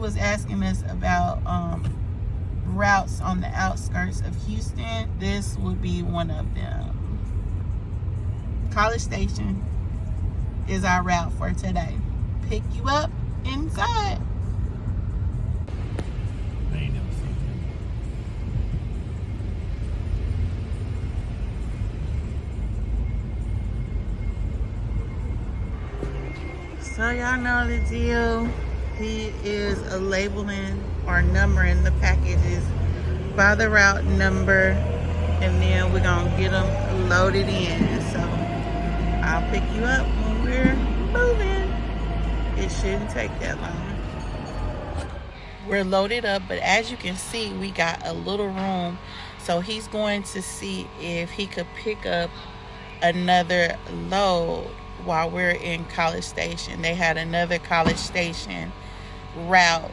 was asking us about routes on the outskirts of Houston. This would be one of them. College Station is our route for today. Pick you up inside. So y'all know the deal. He is labeling or numbering the packages by the route number, and then we're gonna get them loaded in. So I'll pick you up when we're moving. It shouldn't take that long. We're loaded up, but as you can see, we got a little room. So he's going to see if he could pick up another load while we're in College Station. They had another College Station route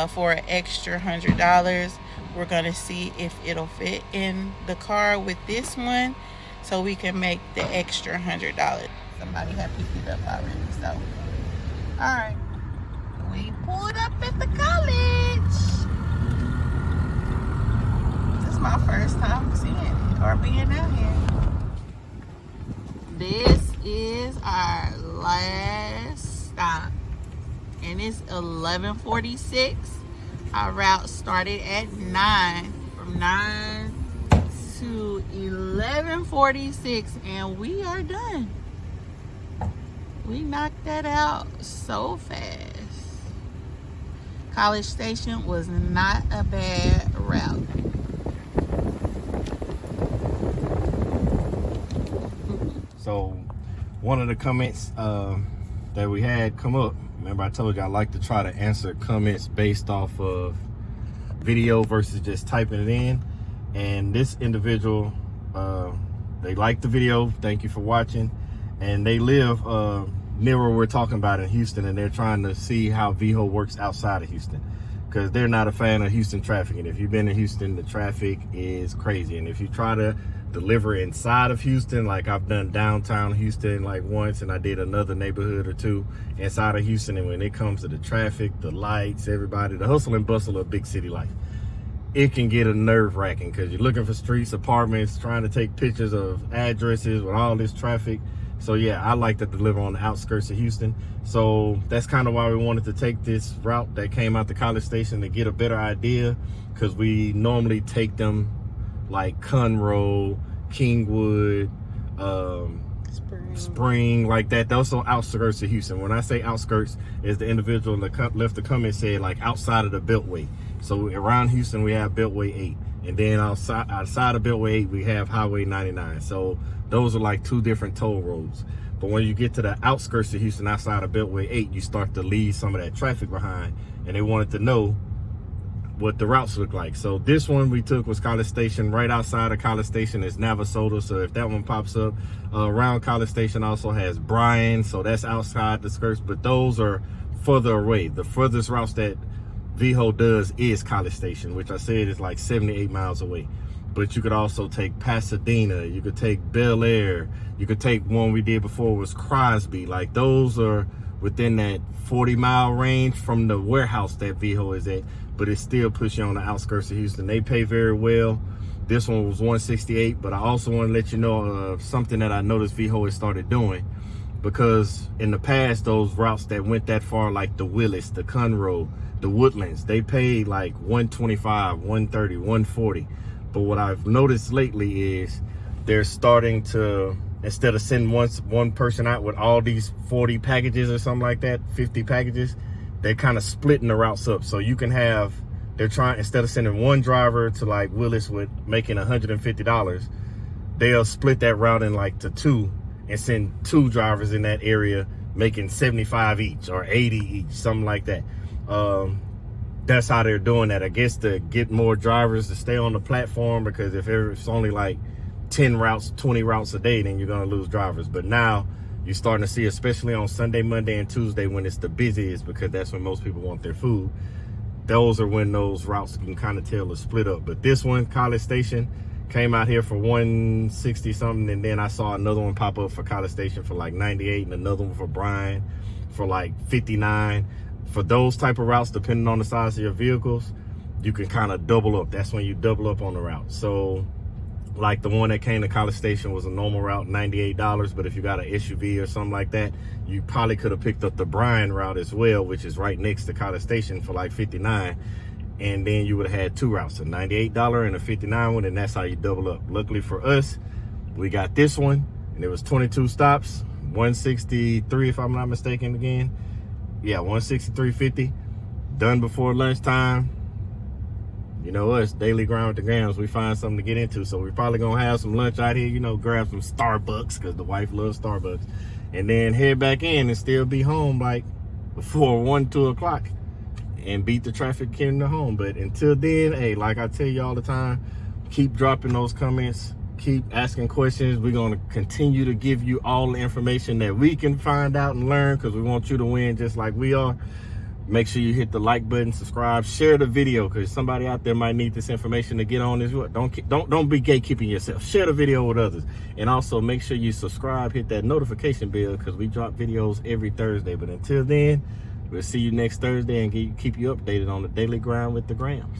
for an extra $100. We're gonna see if it'll fit in the car with this one, so we can make the extra $100. Somebody had picked it up already, so all right, we pulled up at the college. This is my first time seeing it or being out here. This is our last stop, and it's 11:46. Our route started at 9, from 9 to 11:46, and we are done. We knocked that out so fast. College Station was not a bad route. So one of the comments that we had come up, remember I told you I like to try to answer comments based off of video versus just typing it in. And this individual, they like the video, thank you for watching, and they live near where we're talking about in Houston, and they're trying to see how VeHo works outside of Houston, because they're not a fan of Houston traffic. And if you've been in Houston, the traffic is crazy. And if you try to deliver inside of Houston, like I've done downtown Houston like once, and I did another neighborhood or two inside of Houston, and when it comes to the traffic, the lights, everybody, the hustle and bustle of big city life, it can get a nerve-wracking, because you're looking for streets, apartments, trying to take pictures of addresses with all this traffic. So yeah, I like to deliver on the outskirts of Houston. So that's kind of why we wanted to take this route that came out to College Station, to get a better idea, because we normally take them like Conroe, Kingwood, Spring, like that. Those are outskirts of Houston. When I say outskirts, is the individual that left the comment said like outside of the Beltway. So around Houston, we have Beltway 8. And then outside of Beltway 8, we have Highway 99. So those are like two different toll roads. But when you get to the outskirts of Houston, outside of Beltway 8, you start to leave some of that traffic behind. And they wanted to know what the routes look like. So this one we took was College Station. Right outside of College Station is Navasota. So if that one pops up, around College Station also has Bryan. So that's outside the skirts, but those are further away. The furthest routes that VeHo does is College Station, which I said is like 78 miles away. But you could also take Pasadena, you could take Bel Air, you could take one we did before was Crosby. Like those are within that 40-mile range from the warehouse that VeHo is at, but it still puts you on the outskirts of Houston. They pay very well. This one was $168, but I also want to let you know of something that I noticed VeHo has started doing, because in the past, those routes that went that far, like the Willis, the Conroe, the Woodlands, they paid like $125, $130, $140. But what I've noticed lately is they're starting to, instead of sending one person out with all these 40 packages or something like that, 50 packages, they're kind of splitting the routes up. So you can have, they're trying, instead of sending one driver to like Willis with making $150, they'll split that route in like to two and send two drivers in that area making 75 each or 80 each, something like that. That's how they're doing that, I guess, to get more drivers to stay on the platform, because if it's only like 10 routes, 20 routes a day, then you're going to lose drivers. But now you're starting to see, especially on Sunday, Monday, and Tuesday, when it's the busiest, because that's when most people want their food, those are when those routes you can kind of tell are split up. But this one, College Station, came out here for 160 something, and then I saw another one pop up for College Station for like 98, and another one for Bryan for like 59. for those type of routes, depending on the size of your vehicles, you can kind of double up. That's when you double up on the route. So like the one that came to College Station was a normal route, $98. But if you got an SUV or something like that, you probably could have picked up the Bryan route as well, which is right next to College Station, for like $59. And then you would have had two routes, a $98 and a $59 one, and that's how you double up. Luckily for us, we got this one, and it was 22 stops, 163 if I'm not mistaken again. Yeah, 163.50, done before lunchtime. You know us, daily grind with the grams, we find something to get into. So we're probably gonna have some lunch out here, you know, grab some Starbucks, because the wife loves Starbucks, and then head back in and still be home like before 1, 2 o'clock and beat the traffic getting to home. But until then, hey, like I tell you all the time, keep dropping those comments, keep asking questions. We're gonna continue to give you all the information that we can find out and learn, because we want you to win just like we are. Make sure you hit the like button, subscribe, share the video, because somebody out there might need this information to get on this. Don't be gatekeeping yourself. Share the video with others, and also make sure you subscribe, hit that notification bell, because we drop videos every Thursday. But until then, we'll see you next Thursday and keep you updated on the daily grind with the grams.